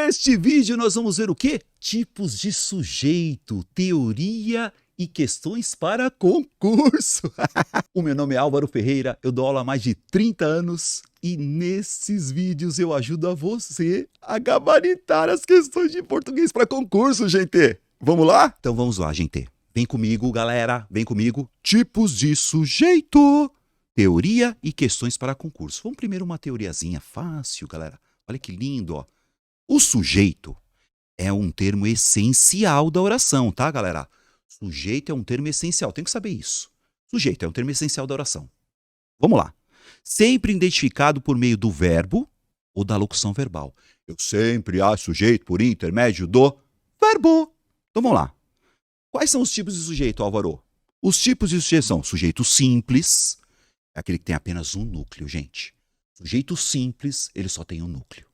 Neste vídeo nós vamos ver o quê? Tipos de sujeito, teoria e questões para concurso. O meu nome é Álvaro Ferreira, eu dou aula há mais de 30 anos e nesses vídeos eu ajudo a você a gabaritar as questões de português para concurso, gente. Vamos lá? Então vamos lá, gente. Vem comigo, galera, vem comigo. Tipos de sujeito, teoria e questões para concurso. Vamos primeiro uma teoriazinha fácil, galera. Olha que lindo, ó. O sujeito é um termo essencial da oração, tá, galera? Sujeito é um termo essencial, tem que saber isso. Sujeito é um termo essencial da oração. Vamos lá. Sempre identificado por meio do verbo ou da locução verbal. Eu sempre acho sujeito por intermédio do verbo. Então vamos lá. Quais são os tipos de sujeito, Álvaro? Os tipos de sujeito são sujeito simples, é aquele que tem apenas um núcleo, gente. Sujeito simples, ele só tem um núcleo.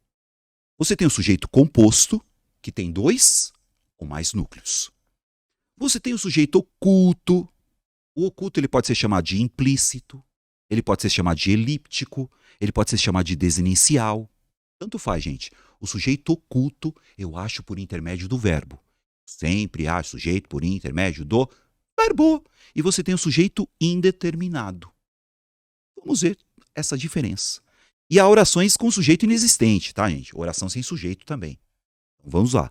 Você tem o sujeito composto, que tem dois ou mais núcleos. Você tem o sujeito oculto. O oculto ele pode ser chamado de implícito, ele pode ser chamado de elíptico, ele pode ser chamado de desinicial. Tanto faz, gente. O sujeito oculto eu acho por intermédio do verbo. Sempre acho sujeito por intermédio do verbo. E você tem o sujeito indeterminado. Vamos ver essa diferença. E há orações com sujeito inexistente, tá, gente? Oração sem sujeito também. Então, vamos lá.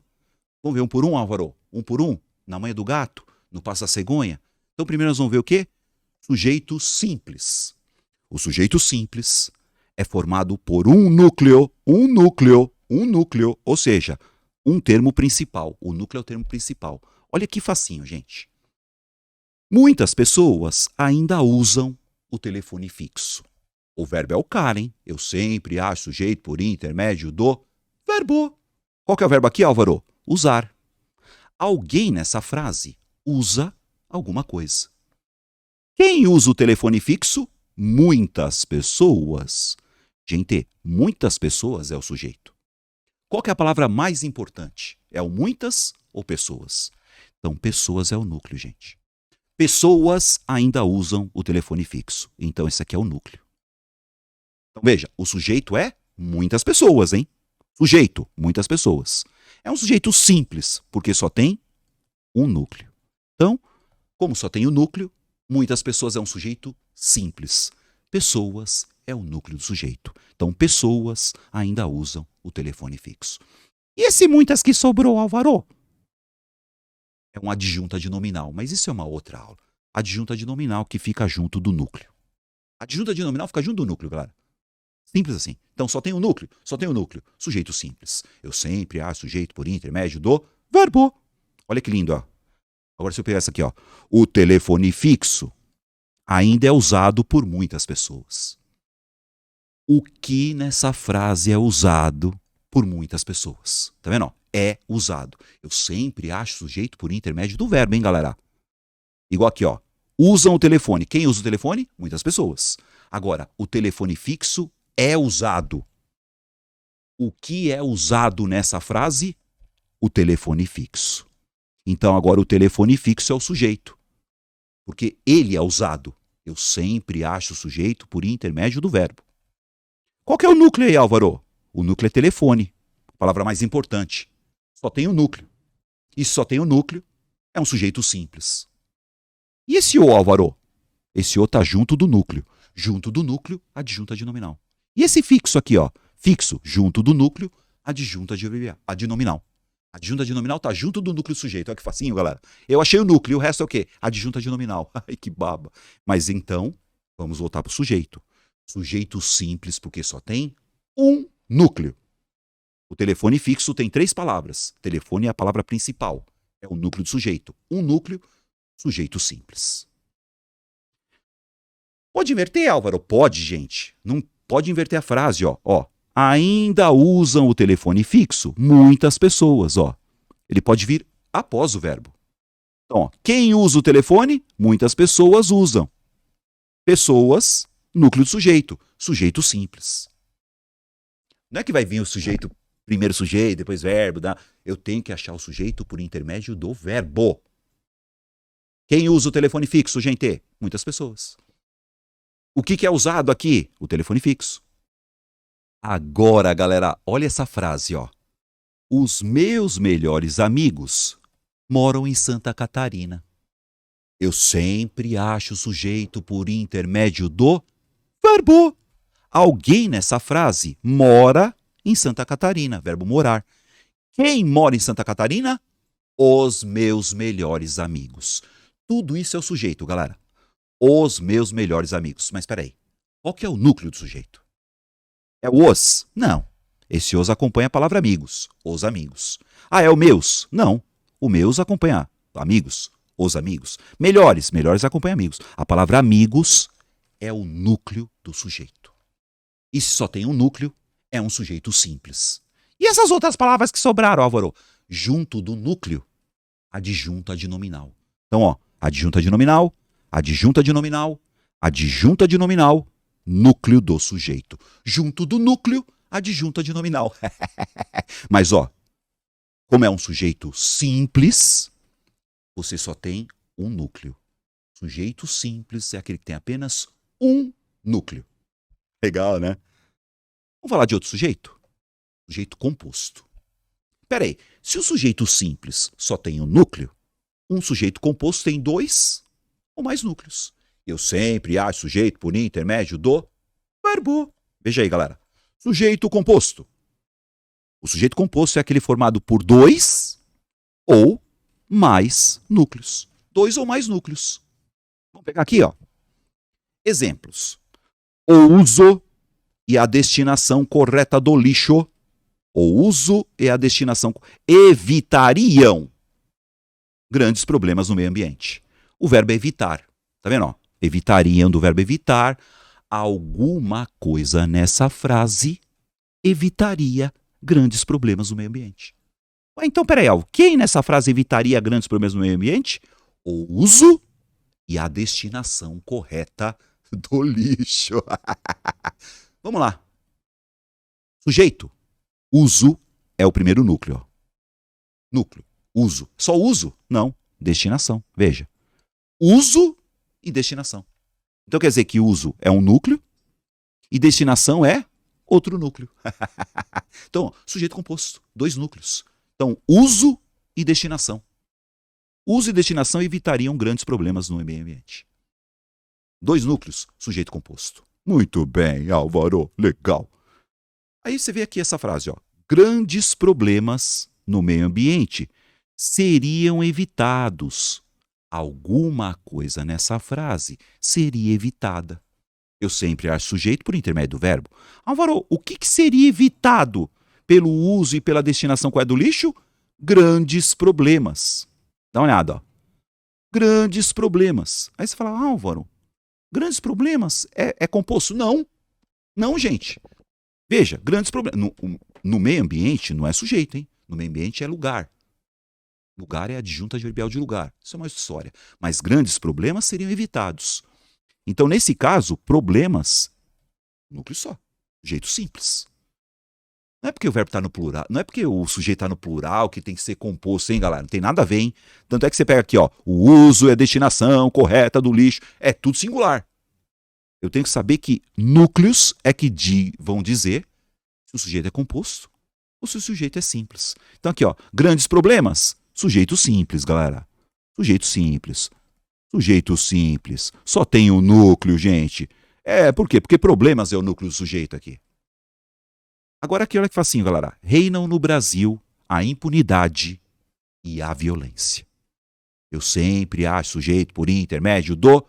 Vamos ver um por um, Álvaro? Um por um? Na manha do gato? No passo da cegonha? Então, primeiro nós vamos ver o quê? Sujeito simples. O sujeito simples é formado por um núcleo, ou seja, um termo principal. O núcleo é o termo principal. Olha que facinho, gente. Muitas pessoas ainda usam o telefone fixo. O verbo é o cara, hein? Eu sempre acho sujeito por intermédio do verbo. Qual que é o verbo aqui, Álvaro? Usar. Alguém nessa frase usa alguma coisa. Quem usa o telefone fixo? Muitas pessoas. Gente, muitas pessoas é o sujeito. Qual que é a palavra mais importante? É o muitas ou pessoas? Então, pessoas é o núcleo, gente. Pessoas ainda usam o telefone fixo. Então, esse aqui é o núcleo. Então, veja, o sujeito é muitas pessoas, hein? Sujeito, muitas pessoas. É um sujeito simples, porque só tem um núcleo. Então, como só tem um núcleo, muitas pessoas é um sujeito simples. Pessoas é o núcleo do sujeito. Então, pessoas ainda usam o telefone fixo. E esse muitas que sobrou, Álvaro? É uma adjunta de nominal, mas isso é uma outra aula. Adjunta de nominal que fica junto do núcleo. Adjunta de nominal fica junto do núcleo, galera. Simples assim. Então, só tem um núcleo. Sujeito simples. Eu sempre acho sujeito por intermédio do verbo. Olha que lindo, ó. Agora, se eu pegar essa aqui, ó. O telefone fixo ainda é usado por muitas pessoas. O que nessa frase é usado por muitas pessoas? Tá vendo? Ó? É usado. Eu sempre acho sujeito por intermédio do verbo, hein, galera? Igual aqui, ó. Usam o telefone. Quem usa o telefone? Muitas pessoas. Agora, o telefone fixo é usado. O que é usado nessa frase? O telefone fixo. Então, agora o telefone fixo é o sujeito. Porque ele é usado. Eu sempre acho sujeito por intermédio do verbo. Qual que é o núcleo aí, Álvaro? O núcleo é telefone. A palavra mais importante. Só tem o núcleo. E se só tem o núcleo, é um sujeito simples. E esse o, Álvaro? Esse o está junto do núcleo. Junto do núcleo, adjunta de nominal. E esse fixo aqui, ó, fixo, junto do núcleo, adjunta de nominal. Adjunta de nominal tá junto do núcleo sujeito. Olha que facinho, galera. Eu achei o núcleo, o resto é o quê? Adjunta de nominal. Ai, que baba. Mas então, vamos voltar para o sujeito. Sujeito simples, porque só tem um núcleo. O telefone fixo tem 3 palavras. Telefone é a palavra principal. É o núcleo do sujeito. Um núcleo, sujeito simples. Pode inverter, Álvaro? Pode, gente. Não pode inverter a frase, ó. Ainda usam o telefone fixo? Muitas pessoas, ó. Ele pode vir após o verbo. Então, ó, quem usa o telefone? Muitas pessoas usam. Pessoas, núcleo do sujeito. Sujeito simples. Não é que vai vir o sujeito, primeiro sujeito, depois verbo. Eu tenho que achar o sujeito por intermédio do verbo. Quem usa o telefone fixo, gente? Muitas pessoas. O que é usado aqui? O telefone fixo. Agora, galera, olha essa frase, ó. Os meus melhores amigos moram em Santa Catarina. Eu sempre acho o sujeito por intermédio do verbo. Alguém nessa frase mora em Santa Catarina, verbo morar. Quem mora em Santa Catarina? Os meus melhores amigos. Tudo isso é o sujeito, galera. Os meus melhores amigos. Mas espera aí, qual que é o núcleo do sujeito? É o os? Não. Esse os acompanha a palavra amigos. Os amigos. Ah, é o meus? Não. O meus acompanha amigos. Os amigos. Melhores. Melhores acompanha amigos. A palavra amigos é o núcleo do sujeito. E se só tem um núcleo, é um sujeito simples. E essas outras palavras que sobraram, Álvaro? Junto do núcleo, adjunta adnominal. Então, ó, adjunta adnominal, adjunta adnominal, adjunta adnominal, núcleo do sujeito. Junto do núcleo, adjunta adnominal. Mas, ó, como é um sujeito simples, você só tem um núcleo. Sujeito simples é aquele que tem apenas um núcleo. Legal, né? Vamos falar de outro sujeito? Sujeito composto. Peraí, se o sujeito simples só tem um núcleo, um sujeito composto tem dois ou mais núcleos. Eu sempre acho sujeito por intermédio do verbo. Veja aí, galera. Sujeito composto. O sujeito composto é aquele formado por dois ou mais núcleos. Dois ou mais núcleos. Vamos pegar aqui, ó. Exemplos. O uso e a destinação correta do lixo. O uso e a destinação evitariam grandes problemas no meio ambiente. O verbo é evitar. Tá vendo? Ó? Evitariam do verbo evitar. Alguma coisa nessa frase evitaria grandes problemas no meio ambiente. Então, peraí, ó. Quem nessa frase evitaria grandes problemas no meio ambiente? O uso e a destinação correta do lixo. Vamos lá. Sujeito. Uso é o primeiro núcleo. Ó. Núcleo. Uso. Só uso? Não. Destinação. Veja. Uso e destinação. Então quer dizer que uso é um núcleo e destinação é outro núcleo. Então, sujeito composto. Dois núcleos. Então, uso e destinação. Uso e destinação evitariam grandes problemas no meio ambiente. Dois núcleos, sujeito composto. Muito bem, Álvaro. Legal. Aí você vê aqui essa frase, ó. Grandes problemas no meio ambiente seriam evitados. Alguma coisa nessa frase seria evitada. Eu sempre acho sujeito por intermédio do verbo. Álvaro, o que seria evitado pelo uso e pela destinação qual é do lixo? Grandes problemas. Dá uma olhada, ó. Grandes problemas. Aí você fala, Álvaro, grandes problemas é composto? Não. Não, gente. Veja, grandes problemas. No meio ambiente não é sujeito, hein? No meio ambiente é lugar. Lugar é adjunta adverbial de lugar. Isso é uma história. Mas grandes problemas seriam evitados. Então, nesse caso, problemas, núcleo só. Jeito simples. Não é porque o verbo está no plural, não é porque o sujeito está no plural que tem que ser composto, hein, galera? Não tem nada a ver, hein? Tanto é que você pega aqui, ó, o uso e a destinação correta do lixo. É tudo singular. Eu tenho que saber que núcleos é que vão dizer se o sujeito é composto ou se o sujeito é simples. Então aqui, ó, grandes problemas, sujeito simples, galera. Sujeito simples. Sujeito simples. Só tem um núcleo, gente. Por quê? Porque problemas é o núcleo do sujeito aqui. Agora aqui, olha que facinho, galera. Reinam no Brasil a impunidade e a violência. Eu sempre acho sujeito por intermédio do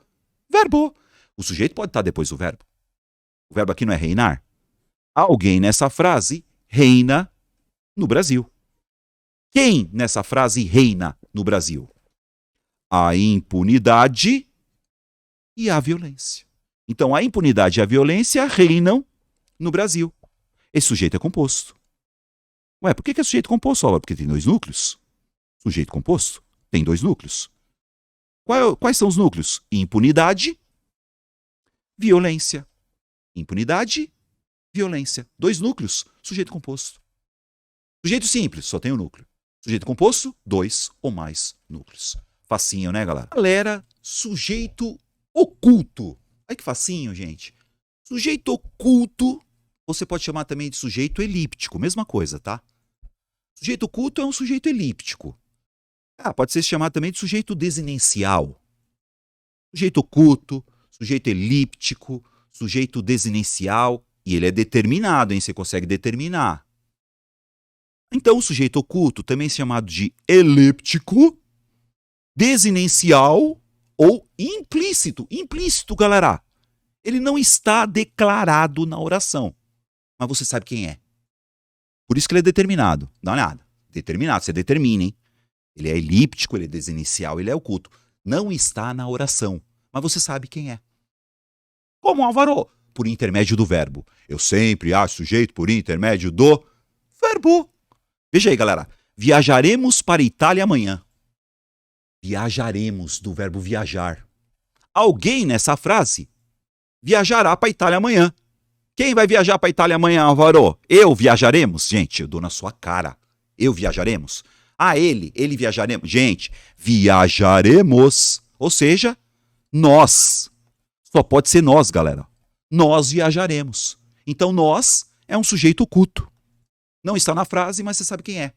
verbo. O sujeito pode estar depois do verbo. O verbo aqui não é reinar? Alguém nessa frase reina no Brasil. Quem nessa frase reina no Brasil? A impunidade e a violência. Então, a impunidade e a violência reinam no Brasil. Esse sujeito é composto. Ué, por que é sujeito composto? Porque tem dois núcleos. Sujeito composto tem dois núcleos. Quais são os núcleos? Impunidade, violência. Impunidade, violência. Dois núcleos, sujeito composto. Sujeito simples, só tem um núcleo. Sujeito composto, dois ou mais núcleos. Facinho, né, galera? Galera, sujeito oculto. Olha que facinho, gente. Sujeito oculto, você pode chamar também de sujeito elíptico. Mesma coisa, tá? Sujeito oculto é um sujeito elíptico. Pode ser chamado também de sujeito desinencial. Sujeito oculto, sujeito elíptico, sujeito desinencial. E ele é determinado, hein? Você consegue determinar. Então, o sujeito oculto também é chamado de elíptico, desinencial ou implícito. Implícito, galera. Ele não está declarado na oração, mas você sabe quem é. Por isso que ele é determinado. Dá uma olhada. Determinado, você determina, hein? Ele é elíptico, ele é desinicial, ele é oculto. Não está na oração, mas você sabe quem é. Como, Álvaro? Por intermédio do verbo. Eu sempre acho sujeito por intermédio do verbo. Veja aí, galera. Viajaremos para a Itália amanhã. Viajaremos, do verbo viajar. Alguém nessa frase viajará para a Itália amanhã. Quem vai viajar para a Itália amanhã, Álvaro? Eu viajaremos? Gente, eu dou na sua cara. Eu viajaremos? Ele viajaremos. Gente, viajaremos. Ou seja, nós. Só pode ser nós, galera. Nós viajaremos. Então, nós é um sujeito oculto. Não está na frase, mas você sabe quem é.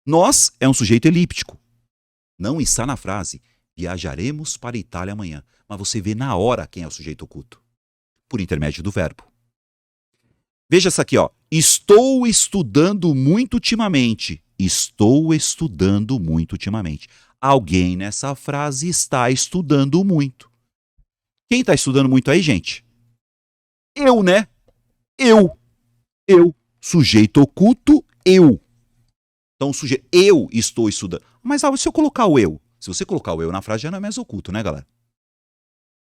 Nós é um sujeito elíptico. Não está na frase. Viajaremos para a Itália amanhã. Mas você vê na hora quem é o sujeito oculto. Por intermédio do verbo. Veja essa aqui, ó. Estou estudando muito ultimamente. Estou estudando muito ultimamente. Alguém nessa frase está estudando muito. Quem está estudando muito aí, gente? Eu, né? Eu. Sujeito oculto, eu. Então, eu estou estudando. Mas se eu colocar o eu? Se você colocar o eu na frase, já não é mais oculto, né, galera?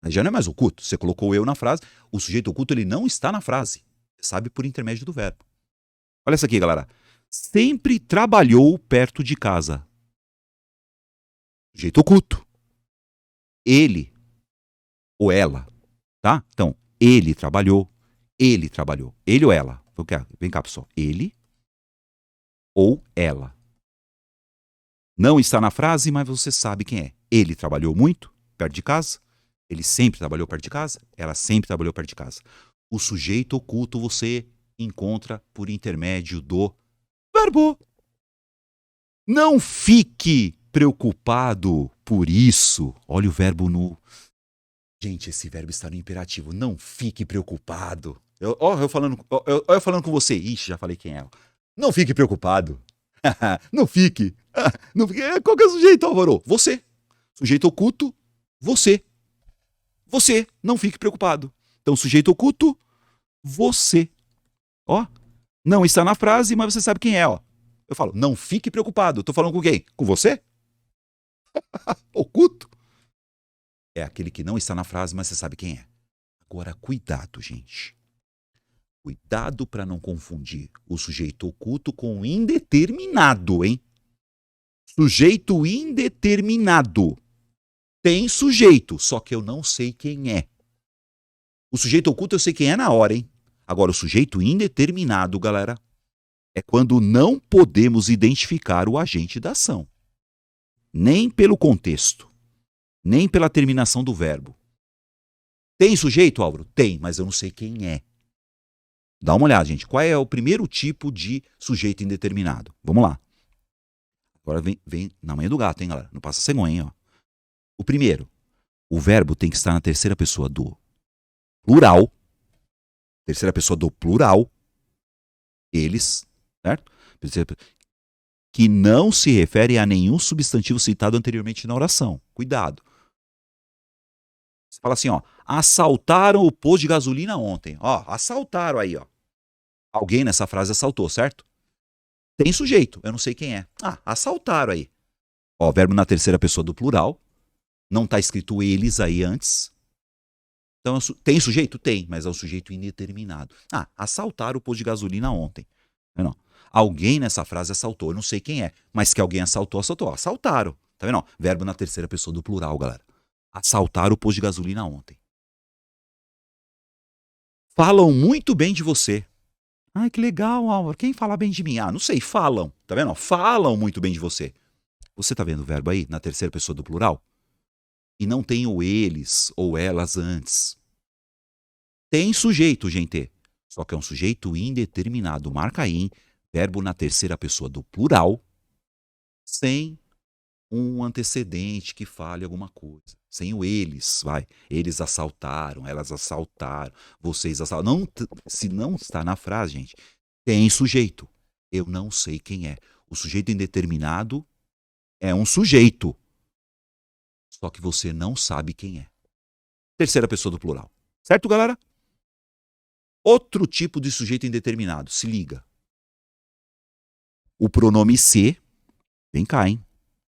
Já não é mais oculto. Você colocou o eu na frase, o sujeito oculto ele não está na frase. Você sabe por intermédio do verbo. Olha essa aqui, galera. Sempre trabalhou perto de casa. Sujeito oculto. Ele ou ela, tá? Então, ele trabalhou. Ele ou ela. Vem cá, pessoal. Ele ou ela. Não está na frase, mas você sabe quem é. Ele trabalhou muito perto de casa. Ele sempre trabalhou perto de casa. Ela sempre trabalhou perto de casa. O sujeito oculto você encontra por intermédio do verbo. Não fique preocupado por isso. Olha o verbo no... Gente, esse verbo está no imperativo. Não fique preocupado. Eu falando com você. Ixi, já falei quem é. Não fique preocupado. Não fique. Não fique. Qual que é o sujeito, Álvaro? Você. Sujeito oculto, você. Você. Não fique preocupado. Então, sujeito oculto, você. Ó. Não está na frase, mas você sabe quem é, ó. Eu falo, não fique preocupado. Estou falando com quem? Com você? Oculto. É aquele que não está na frase, mas você sabe quem é. Agora, cuidado, gente. Cuidado para não confundir o sujeito oculto com o indeterminado, hein? Sujeito indeterminado. Tem sujeito, só que eu não sei quem é. O sujeito oculto eu sei quem é na hora, hein? Agora, o sujeito indeterminado, galera, é quando não podemos identificar o agente da ação. Nem pelo contexto, nem pela terminação do verbo. Tem sujeito, Álvaro? Tem, mas eu não sei quem é. Dá uma olhada, gente. Qual é o primeiro tipo de sujeito indeterminado? Vamos lá. Agora vem na manhã do gato, hein, galera? Não passa cegonha, hein, ó. O primeiro, o verbo tem que estar na terceira pessoa do plural. Terceira pessoa do plural. Eles, certo? Que não se refere a nenhum substantivo citado anteriormente na oração. Cuidado. Você fala assim, ó. Assaltaram o posto de gasolina ontem. Ó, assaltaram aí, ó. Alguém nessa frase assaltou, certo? Tem sujeito, eu não sei quem é. Assaltaram aí. Ó, verbo na terceira pessoa do plural. Não está escrito eles aí antes. Então, tem sujeito? Tem, mas é um sujeito indeterminado. Assaltaram o posto de gasolina ontem. Não. Alguém nessa frase assaltou, eu não sei quem é, mas que alguém assaltou, assaltou. Assaltaram. Tá vendo? Verbo na terceira pessoa do plural, galera. Assaltaram o posto de gasolina ontem. Falam muito bem de você. Ai, que legal, Álvaro. Quem fala bem de mim? Não sei, falam. Tá vendo? Falam muito bem de você. Você tá vendo o verbo aí, na terceira pessoa do plural? E não tem o eles ou elas antes. Tem sujeito, gente. Só que é um sujeito indeterminado. Marca aí, hein? Verbo na terceira pessoa do plural, sem um antecedente que fale alguma coisa. Sem o eles, vai. Eles assaltaram, elas assaltaram, vocês assaltaram. Não, se não está na frase, gente, tem sujeito. Eu não sei quem é. O sujeito indeterminado é um sujeito. Só que você não sabe quem é. Terceira pessoa do plural. Certo, galera? Outro tipo de sujeito indeterminado. Se liga. O pronome se, vem cá, hein?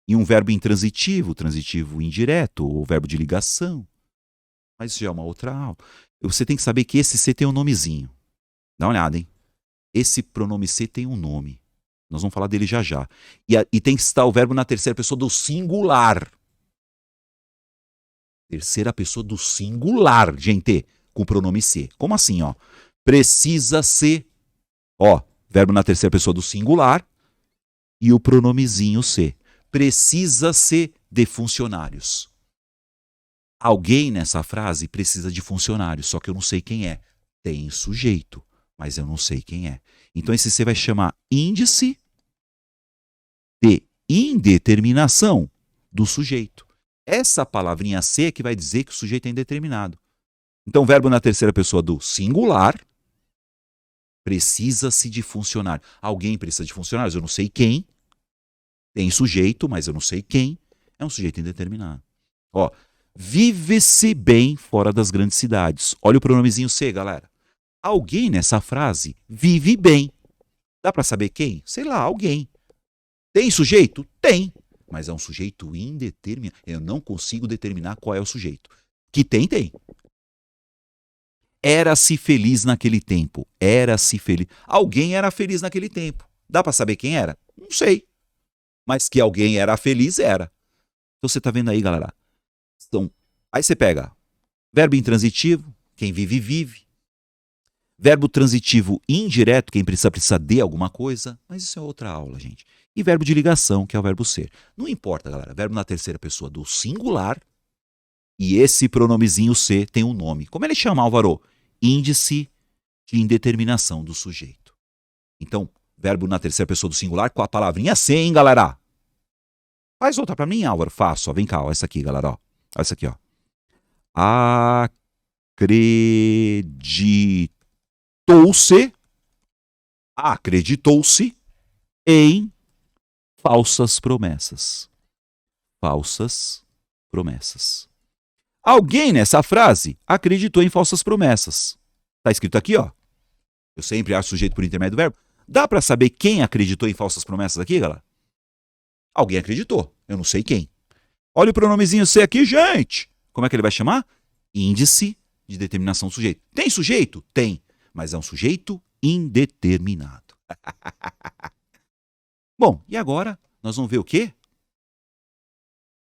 E um verbo intransitivo, transitivo indireto, ou verbo de ligação. Mas isso já é uma outra aula. Você tem que saber que esse se tem um nomezinho. Dá uma olhada, hein? Esse pronome se tem um nome. Nós vamos falar dele já já. E tem que estar o verbo na terceira pessoa do singular. Terceira pessoa do singular, gente, com o pronome se. Como assim, ó? Precisa ser, ó, verbo na terceira pessoa do singular e o pronomezinho se. Precisa ser de funcionários. Alguém nessa frase precisa de funcionários, só que eu não sei quem é. Tem sujeito, mas eu não sei quem é. Então esse se vai chamar índice de indeterminação do sujeito. Essa palavrinha se é que vai dizer que o sujeito é indeterminado. Então, verbo na terceira pessoa do singular, precisa-se de funcionário. Alguém precisa de funcionários, eu não sei quem. Tem sujeito, mas eu não sei quem. É um sujeito indeterminado. Ó, vive-se bem fora das grandes cidades. Olha o pronomezinho se, galera. Alguém nessa frase vive bem. Dá para saber quem? Sei lá, alguém. Tem sujeito? Tem. Mas é um sujeito indeterminado. Eu não consigo determinar qual é o sujeito. Que tem, tem. Era-se feliz naquele tempo. Era-se feliz. Alguém era feliz naquele tempo. Dá para saber quem era? Não sei. Mas que alguém era feliz, era. Então você tá vendo aí, galera? Então, aí você pega verbo intransitivo, quem vive, vive. Verbo transitivo indireto, quem precisa de alguma coisa. Mas isso é outra aula, gente. E verbo de ligação, que é o verbo ser. Não importa, galera. Verbo na terceira pessoa do singular. E esse pronomezinho se tem um nome. Como ele chama, Álvaro? Índice de indeterminação do sujeito. Então, verbo na terceira pessoa do singular com a palavrinha se, hein, galera? Faz outra pra mim, Álvaro. Faço. Ó, vem cá, ó, essa aqui, galera. Ó. Olha essa aqui, ó. Acreditou-se em falsas promessas. Falsas promessas. Alguém nessa frase acreditou em falsas promessas. Está escrito aqui, ó. Eu sempre acho sujeito por intermédio do verbo. Dá para saber quem acreditou em falsas promessas aqui, galera? Alguém acreditou. Eu não sei quem. Olha o pronomezinho se aqui, gente. Como é que ele vai chamar? Índice de determinação do sujeito. Tem sujeito? Tem. Mas é um sujeito indeterminado. Bom, e agora nós vamos ver o quê?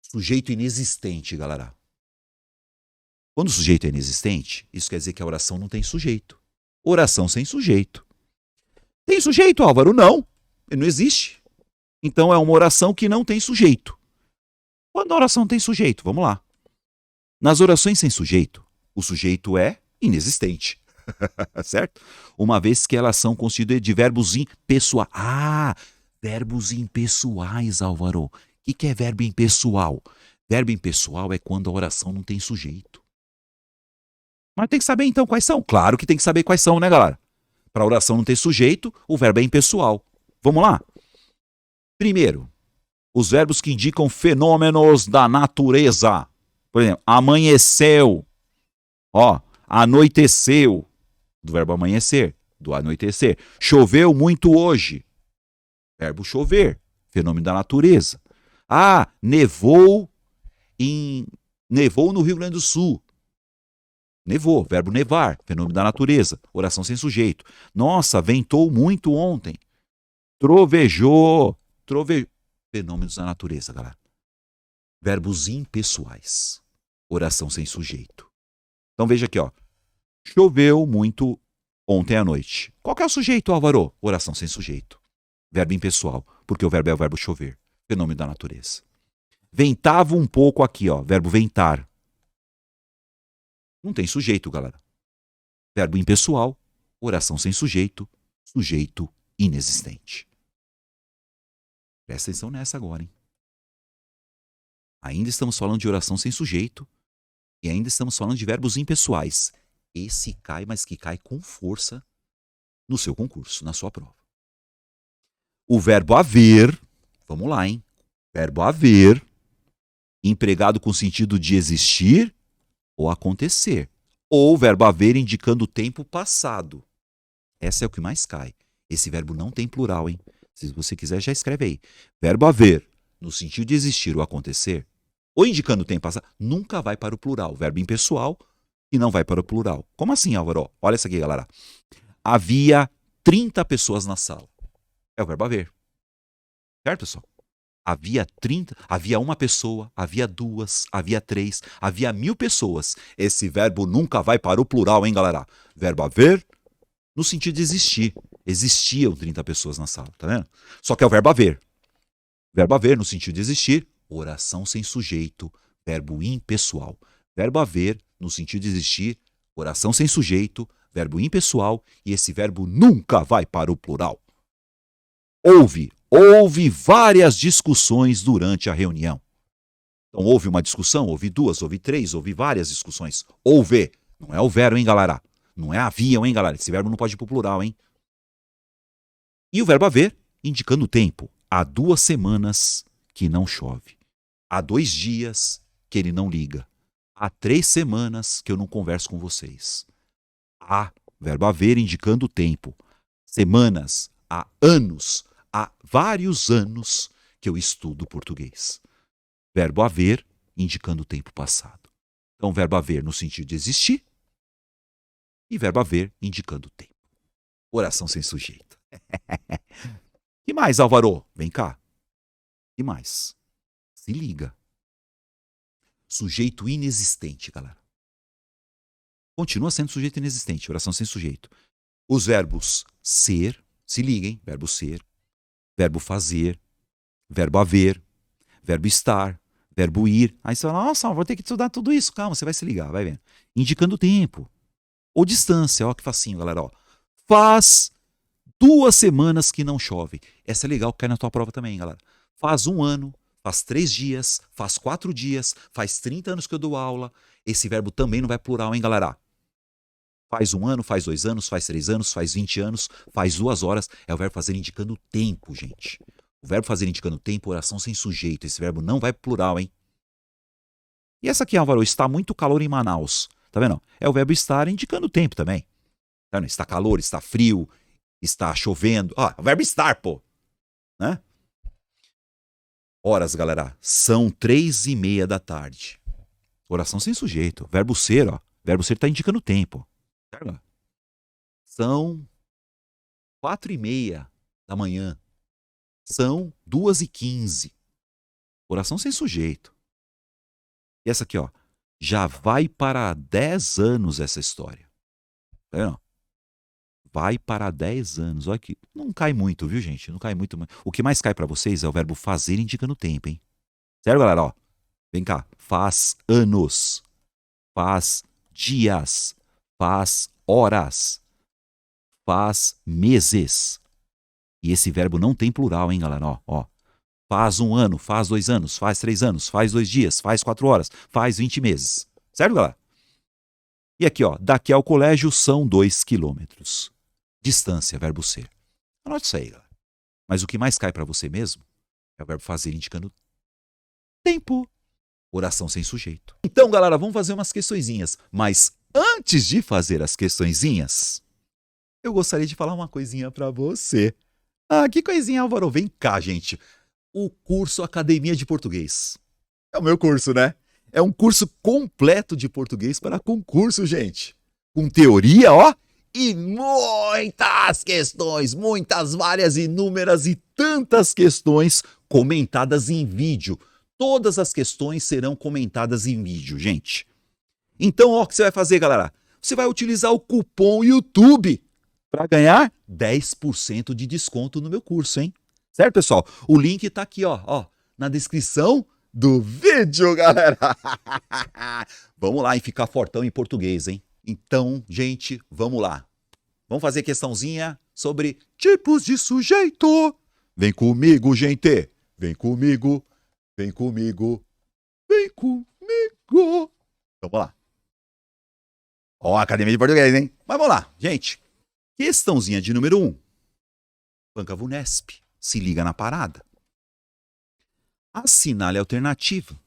Sujeito inexistente, galera. Quando o sujeito é inexistente, isso quer dizer que a oração não tem sujeito. Oração sem sujeito. Tem sujeito, Álvaro? Não. Ele não existe. Então é uma oração que não tem sujeito. Quando a oração tem sujeito? Vamos lá. Nas orações sem sujeito, o sujeito é inexistente. Certo? Uma vez que elas são constituídas de verbos impessoais. Ah, verbos impessoais, Álvaro. O que é verbo impessoal? Verbo impessoal é quando a oração não tem sujeito. Mas tem que saber então quais são. Claro que tem que saber quais são, né, galera? Para a oração não ter sujeito, o verbo é impessoal. Vamos lá? Primeiro, os verbos que indicam fenômenos da natureza. Por exemplo, amanheceu. Ó, anoiteceu. Do verbo amanhecer, do anoitecer. Choveu muito hoje. Verbo chover, fenômeno da natureza. Ah, nevou no Rio Grande do Sul. Nevou, verbo nevar, fenômeno da natureza, oração sem sujeito. Nossa, ventou muito ontem. Trovejou, fenômenos da natureza, galera. Verbos impessoais, oração sem sujeito. Então veja aqui, ó. Choveu muito ontem à noite. Qual que é o sujeito, Álvaro? Oração sem sujeito. Verbo impessoal, porque o verbo é o verbo chover, fenômeno da natureza. Ventava um pouco aqui, ó, verbo ventar. Não tem sujeito, galera. Verbo impessoal, oração sem sujeito, sujeito inexistente. Presta atenção nessa agora, hein? Ainda estamos falando de oração sem sujeito e ainda estamos falando de verbos impessoais. Esse cai, mas que cai com força no seu concurso, na sua prova. O verbo haver, vamos lá, hein? Verbo haver, empregado com sentido de existir ou acontecer. Ou o verbo haver indicando o tempo passado. Essa é o que mais cai. Esse verbo não tem plural, hein? Se você quiser, já escreve aí. Verbo haver, no sentido de existir ou acontecer, ou indicando o tempo passado, nunca vai para o plural. Verbo impessoal e não vai para o plural. Como assim, Álvaro? Olha isso aqui, galera. Havia 30 pessoas na sala. É o verbo haver. Certo, pessoal? Havia 30, havia uma pessoa, havia duas, havia três, havia 1000 pessoas. Esse verbo nunca vai para o plural, hein, galera? Verbo haver, no sentido de existir. Existiam 30 pessoas na sala, tá vendo? Só que é o verbo haver. Verbo haver, no sentido de existir, oração sem sujeito, verbo impessoal. Verbo haver, no sentido de existir, oração sem sujeito, verbo impessoal, e esse verbo nunca vai para o plural. Houve várias discussões durante a reunião. Então, houve uma discussão, houve duas, houve três, houve várias discussões. Houve. Não é houveram, hein, galera? Não é haviam, hein, galera? Esse verbo não pode ir para o plural, hein? E o verbo haver, indicando o tempo. Há 2 semanas que não chove. Há 2 dias que ele não liga. Há 3 semanas que eu não converso com vocês. Há, verbo haver, indicando o tempo. Semanas, há anos, há vários anos que eu estudo português. Verbo haver, indicando o tempo passado. Então, verbo haver no sentido de existir e verbo haver indicando o tempo. Oração sem sujeito. Que mais, Álvaro? Vem cá. Que mais? Se liga. Sujeito inexistente, galera. Continua sendo sujeito inexistente, oração sem sujeito. Os verbos ser, se liguem, verbo ser, verbo fazer, verbo haver, verbo estar, verbo ir. Aí você fala, nossa, vou ter que estudar tudo isso. Calma, você vai se ligar, vai vendo. Indicando o tempo. Ou distância, ó que facinho, galera. Ó. Faz 2 semanas que não chove. Essa é legal, cai na tua prova também, galera. Faz 1 ano, faz 3 dias, faz 4 dias, faz 30 anos que eu dou aula. Esse verbo também não vai plural, hein, galera? Faz 1 ano, faz 2 anos, faz 3 anos, faz 20 anos, faz 2 horas. É o verbo fazer indicando o tempo, gente. O verbo fazer indicando o tempo, oração sem sujeito. Esse verbo não vai plural, hein? E essa aqui, Álvaro, está muito calor em Manaus. Tá vendo? É o verbo estar indicando o tempo também. Tá vendo? Está calor, está frio, está chovendo. Ah, o verbo estar, pô. Né? Horas, galera. São 3:30 da tarde. Oração sem sujeito. Verbo ser, ó. Verbo ser está indicando o tempo. São 4:30 da manhã. São 2:15. Oração sem sujeito. E essa aqui, ó. Já vai para 10 anos essa história. Tá vendo? Vai para 10 anos. Olha que não cai muito, viu, gente? Não cai muito. O que mais cai para vocês é o verbo fazer indicando o tempo, hein? Sério, galera? Ó. Vem cá. Faz anos. Faz dias. Faz horas. Faz meses. E esse verbo não tem plural, hein, galera? Ó. Faz 1 ano, faz 2 anos, faz 3 anos, faz 2 dias, faz 4 horas, faz 20 meses. Certo, galera? E aqui, ó. Daqui ao colégio são 2 quilômetros. Distância, verbo ser. Anote isso aí, galera. Mas o que mais cai para você mesmo é o verbo fazer indicando tempo. Oração sem sujeito. Então, galera, vamos fazer umas questõezinhas. Mas antes de fazer as questõezinhas, eu gostaria de falar uma coisinha para você. Ah, que coisinha, Álvaro? Vem cá, gente. O curso Academia de Português. É o meu curso, né? É um curso completo de português para concurso, gente. Com teoria, ó, e muitas questões, muitas, várias, inúmeras e tantas questões comentadas em vídeo. Todas as questões serão comentadas em vídeo, gente. Então, ó, o que você vai fazer, galera? Você vai utilizar o cupom YouTube para ganhar 10% de desconto no meu curso, hein? Certo, pessoal? O link tá aqui, ó, na descrição do vídeo, galera. Vamos lá e ficar fortão em português, hein? Então, gente, vamos lá. Vamos fazer questãozinha sobre tipos de sujeito. Vem comigo, gente. Vem comigo. Vem comigo. Vem comigo. Então, vamos lá. Ó, Academia de Português, hein? Mas vamos lá, gente. Questãozinha de número 1. Banca Vunesp. Se liga na parada. Assinale a alternativa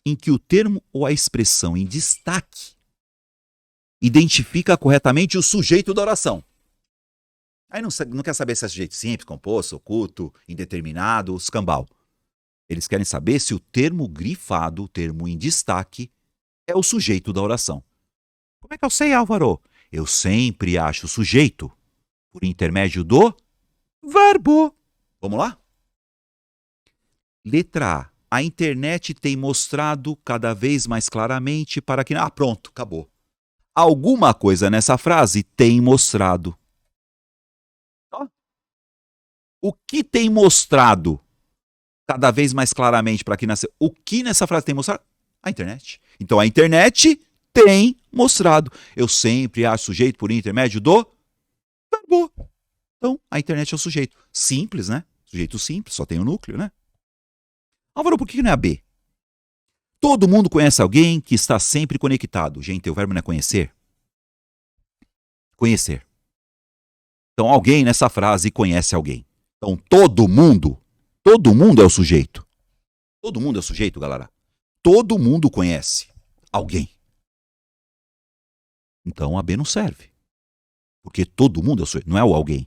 em que o termo ou a expressão em destaque identifica corretamente o sujeito da oração. Aí não quer saber se é sujeito simples, composto, oculto, indeterminado, escambau. Eles querem saber se o termo grifado, o termo em destaque, é o sujeito da oração. Como é que eu sei, Álvaro? Eu sempre acho o sujeito por intermédio do verbo. Vamos lá? Letra A. A internet tem mostrado cada vez mais claramente para que... Ah, pronto, acabou. Alguma coisa nessa frase tem mostrado. O que tem mostrado cada vez mais claramente para que nasceu? O que nessa frase tem mostrado? A internet. Então, a internet tem mostrado. Eu sempre acho sujeito por intermédio do verbo. Então, a internet é o sujeito. Simples, né? Sujeito simples, só tem o núcleo, né? Álvaro, por que não é a B? Todo mundo conhece alguém que está sempre conectado. Gente, o verbo não é conhecer? Conhecer. Então, alguém nessa frase conhece alguém. Então, todo mundo é o sujeito. Todo mundo é o sujeito, galera. Todo mundo conhece alguém. Então, a B não serve. Porque todo mundo é o sujeito, não é o alguém.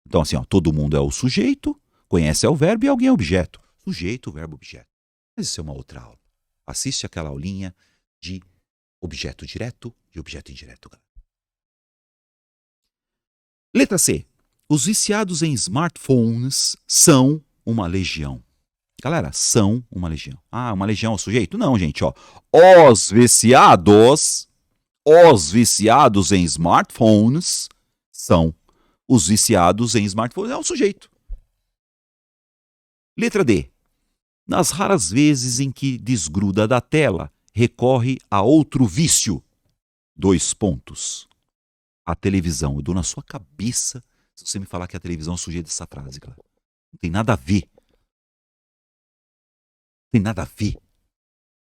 Então, assim, ó, todo mundo é o sujeito, conhece é o verbo e alguém é o objeto. Sujeito, verbo, objeto. Mas isso é uma outra aula. Assiste aquela aulinha de objeto direto e objeto indireto, galera. Letra C. Os viciados em smartphones são uma legião. Galera, são uma legião. Ah, uma legião é o sujeito? Não, gente, ó. Os viciados em smartphones são. Os viciados em smartphones é o sujeito. Letra D. Nas raras vezes em que desgruda da tela, recorre a outro vício. 2 pontos. A televisão. Eu dou na sua cabeça se você me falar que a televisão é o sujeito dessa frase, cara. Não tem nada a ver. Tem nada a ver.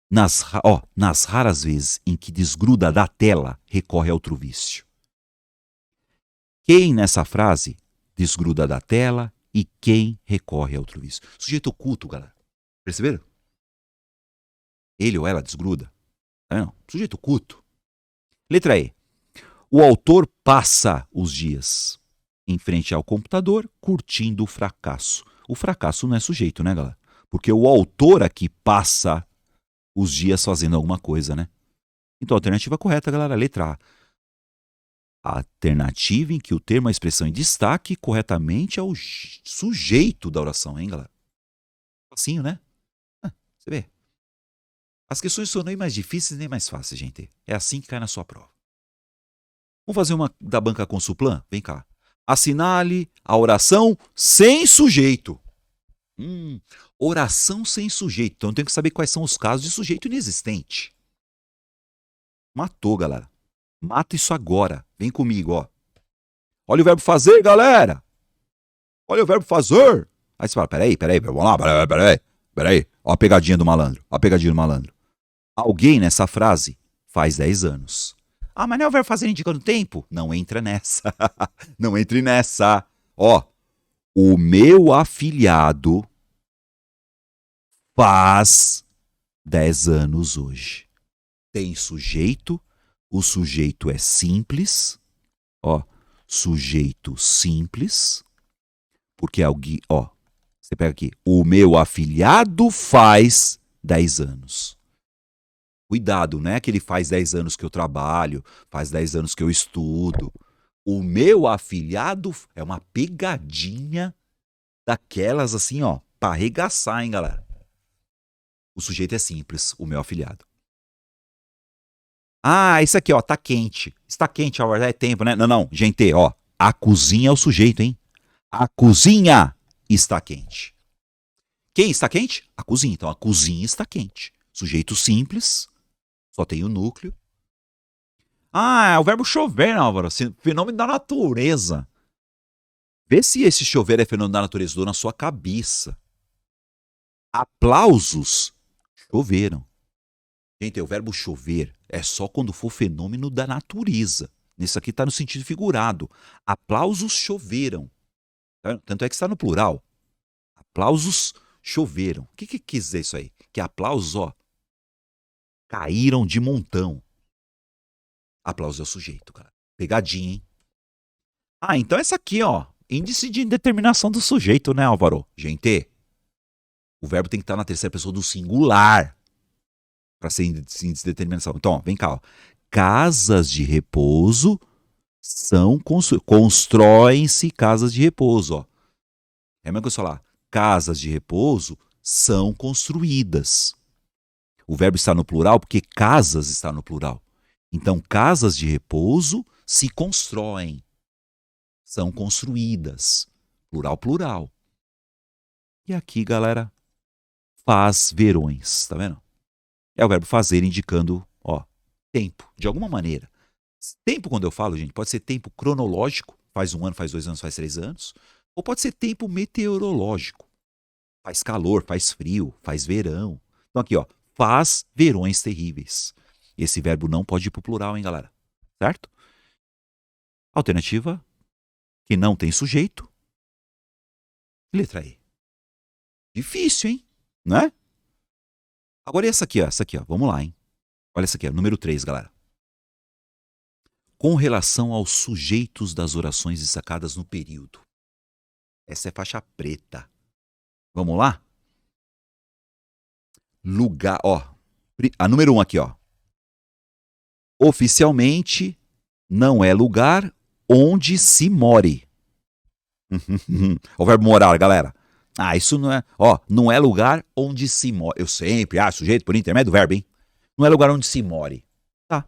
Nas raras vezes em que desgruda da tela, recorre a outro vício. Quem nessa frase desgruda da tela e quem recorre a outro vício? Sujeito oculto, galera. Perceberam? Ele ou ela desgruda. Não, sujeito oculto. Letra E. O autor passa os dias em frente ao computador curtindo o fracasso. O fracasso não é sujeito, né, galera? Porque o autor aqui passa os dias fazendo alguma coisa, né? Então, a alternativa correta, galera, letra A. A alternativa em que o termo, a expressão em destaque corretamente é o sujeito da oração, hein, galera? Facinho, né? Você vê. As questões são nem mais difíceis nem mais fáceis, gente. É assim que cai na sua prova. Vamos fazer uma da banca Consulplan? Vem cá. Assinale a oração sem sujeito. Oração sem sujeito. Então, eu tenho que saber quais são os casos de sujeito inexistente. Matou, galera. Mata isso agora. Vem comigo, ó. Olha o verbo fazer, galera. Olha o verbo fazer. Aí você fala, peraí, vamos lá, peraí. Ó a pegadinha do malandro. Alguém nessa frase faz 10 anos. Ah, mas não é o verbo fazer indicando tempo? Não entra nessa. Não entre nessa. Ó, o meu afilhado faz 10 anos hoje. Tem sujeito, o sujeito é simples. Ó, sujeito simples. Porque alguém, ó, você pega aqui, o meu afilhado faz 10 anos. Cuidado, não é que ele faz 10 anos que eu trabalho, faz 10 anos que eu estudo. O meu afilhado é uma pegadinha daquelas assim, ó, pra arregaçar, hein, galera. O sujeito é simples, o meu afilhado. Ah, isso aqui, ó, tá quente. Está quente, ó, é tempo, né? Não, gente, ó, a cozinha é o sujeito, hein? A cozinha está quente. Quem está quente? A cozinha. Então, a cozinha está quente. Sujeito simples, só tem o núcleo. Ah, é o verbo chover, Álvaro. Fenômeno da natureza. Vê se esse chover é fenômeno da natureza ou na sua cabeça. Aplausos choveram. Gente, o verbo chover é só quando for fenômeno da natureza. Nisso aqui está no sentido figurado. Aplausos choveram. Tanto é que está no plural. Aplausos choveram. O que quis dizer isso aí? Que aplausos, ó, caíram de montão. Aplausos é o sujeito, cara. Pegadinha, hein? Ah, então essa aqui, ó. Índice de indeterminação do sujeito, né, Álvaro? Gente, o verbo tem que estar na terceira pessoa do singular para ser índice de determinação. Então, ó, vem cá, ó. Casas de repouso são constroem-se casas de repouso, ó. É a mesma coisa falar, casas de repouso são construídas. O verbo está no plural porque casas está no plural. Então, casas de repouso se constroem. São construídas. Plural, plural. E aqui, galera, faz verões, tá vendo? É o verbo fazer indicando, ó, tempo, de alguma maneira. Tempo, quando eu falo, gente, pode ser tempo cronológico, faz 1 ano, faz 2 anos, faz 3 anos, ou pode ser tempo meteorológico. Faz calor, faz frio, faz verão. Então aqui, ó, faz verões terríveis. Esse verbo não pode ir pro plural, hein, galera? Certo? Alternativa que não tem sujeito. Letra E. Difícil, hein? Não é? Agora essa aqui, ó, vamos lá, hein? Olha essa aqui, ó, número 3, galera. Com relação aos sujeitos das orações destacadas no período. Essa é faixa preta. Vamos lá? Lugar, ó. A número 1 aqui, ó. Oficialmente, não é lugar onde se more. O verbo morar, galera. Ah, isso não é... Ó, não é lugar onde se more. Eu sempre sujeito por intermédio do verbo, hein? Não é lugar onde se more. Tá.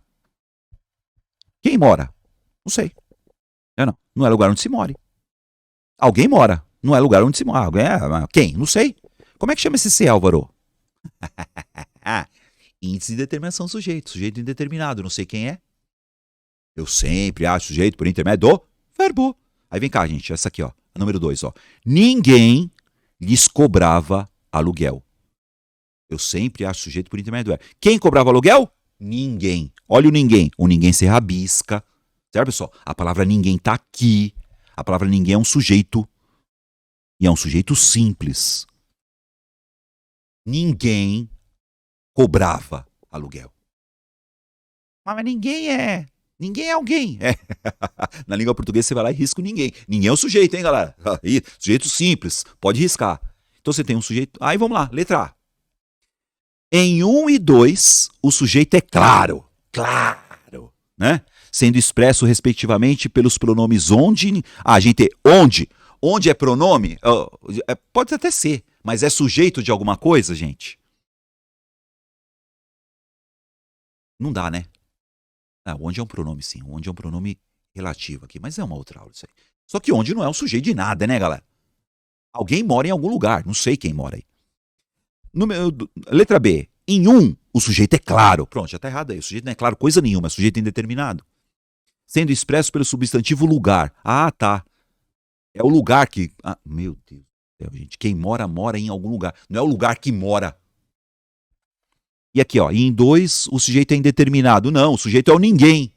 Quem mora? Não sei. Não. Não é lugar onde se more. Alguém mora. Não é lugar onde se mora. Quem? Não sei. Como é que chama esse ser, Álvaro? Índice de determinação sujeito. Sujeito indeterminado. Não sei quem é. Eu sempre sujeito por intermédio do verbo. Aí vem cá, gente. Essa aqui, ó. A número 2, ó. Ninguém lhes cobrava aluguel. Eu sempre sujeito por intermédio do verbo. Quem cobrava aluguel? Ninguém. Olha o ninguém. O ninguém se rabisca. Certo, pessoal? A palavra ninguém tá aqui. A palavra ninguém é um sujeito. E é um sujeito simples. Ninguém cobrava aluguel. Mas ninguém é. Ninguém é alguém. É. Na língua portuguesa você vai lá e risca o ninguém. Ninguém é o sujeito, hein, galera? Sujeito simples. Pode riscar. Então você tem um sujeito. Aí vamos lá, letra A. Em 1 e 2, o sujeito é claro. Claro. Né? Sendo expresso respectivamente pelos pronomes onde. Gente, onde. Onde é pronome? Pode até ser, mas é sujeito de alguma coisa, gente? Não dá, né? Onde é um pronome, sim. Onde é um pronome relativo aqui, mas é uma outra aula isso aí. Só que onde não é um sujeito de nada, né, galera? Alguém mora em algum lugar, não sei quem mora aí. Letra B. Em 1, o sujeito é claro. Pronto, já tá errado aí. O sujeito não é claro coisa nenhuma, é sujeito indeterminado. Sendo expresso pelo substantivo lugar. Tá. É o lugar que... meu Deus do céu, gente. Quem mora, mora em algum lugar. Não é o lugar que mora. E aqui, ó. Em 2, o sujeito é indeterminado. Não, o sujeito é o ninguém.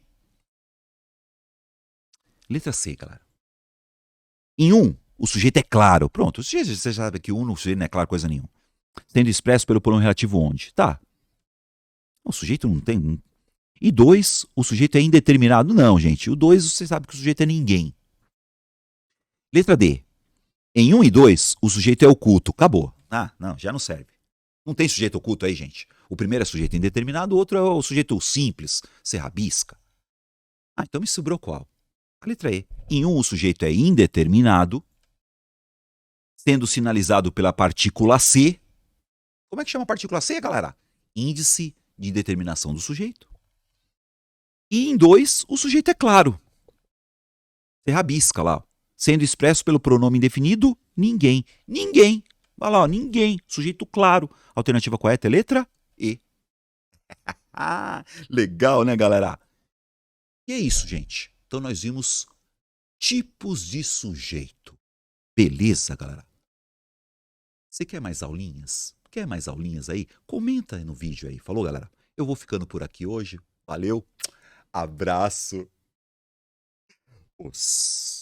Letra C, galera. Em 1, o sujeito é claro. Pronto, você sabe que 1 no sujeito não é claro coisa nenhuma. Sendo expresso pelo pronome relativo onde. Tá. O sujeito não tem... E 2, o sujeito é indeterminado. Não, gente. O 2, você sabe que o sujeito é ninguém. Letra D. Em 1 e 2, o sujeito é oculto. Acabou. Não, já não serve. Não tem sujeito oculto aí, gente. O primeiro é sujeito indeterminado, o outro é o sujeito simples. Você rabisca. Então me sobrou qual? A letra E. Em 1, o sujeito é indeterminado, sendo sinalizado pela partícula C. Como é que chama a partícula C, galera? Índice de determinação do sujeito. E em 2, o sujeito é claro. Você rabisca lá. Sendo expresso pelo pronome indefinido, ninguém. Ninguém. Vai lá, ninguém. Sujeito claro. Alternativa correta é letra E. Legal, né, galera? E é isso, gente. Então nós vimos Tipos de sujeito. Beleza, galera? Você quer mais aulinhas? Quer mais aulinhas aí? Comenta aí no vídeo aí. Falou, galera? Eu vou ficando por aqui hoje. Valeu. Abraço. Os